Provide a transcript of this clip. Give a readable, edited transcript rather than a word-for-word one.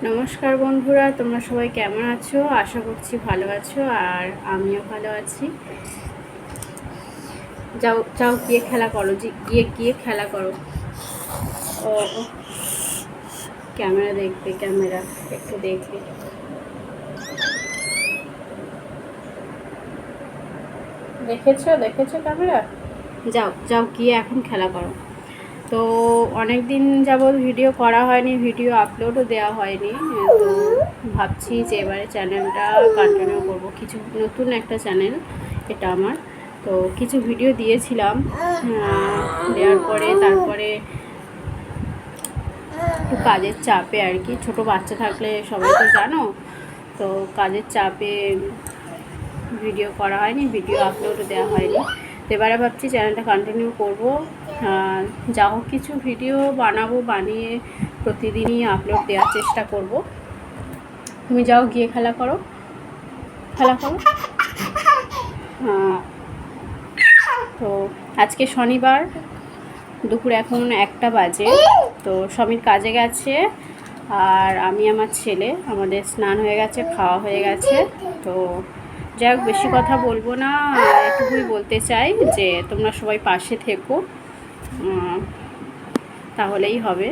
নমস্কার বন্ধুরা, তোমরা সবাই কেমন আছো? আশা করছি ভালো আছো, আর আমিও ভালো আছি। যাও যাও, গিয়ে খেলা করো, গিয়ে খেলা করো। ও ক্যামেরা দেখবে, ক্যামেরা একটু দেখবে। দেখেছো ক্যামেরা? যাও যাও, গিয়ে এখন খেলা করো। তো অনেক দিন যাবৎ ভিডিও করা হয়নি, ভিডিও আপলোডও দেওয়া হয়নি। তো ভাবছি যে এবারে চ্যানেলটা কন্টিনিউ করব। কিছু নতুন একটা চ্যানেল এটা আমার। তো কিছু ভিডিও দিয়েছিলাম, দেওয়ার পরে তারপরে একটু কাজের চাপে আর কি, ছোটো বাচ্চা থাকলে সবাই তো জানো, তো কাজের চাপে ভিডিও করা হয়নি, ভিডিও আপলোডও দেওয়া হয়নি। তো এবারে ভাবছি চ্যানেলটা কন্টিনিউ করবো। যা হোক কিছু ভিডিও বানাবো, বানিয়ে প্রতিদিনই আপলোড দেওয়ার চেষ্টা করব। তুমি যাও, গিয়ে খেলা করো। তো আজকে শনিবার, দুপুর এখন 1টা বাজে। তো সমীর কাজে গেছে, আর আমি আমার ছেলে, আমাদের স্নান হয়ে গেছে, খাওয়া হয়ে গেছে। তো যাই হোক, বেশি কথা বলবো না, এটুকুই বলতে চাই যে তোমরা সবাই পাশে থেকো, তাহলেই হবে।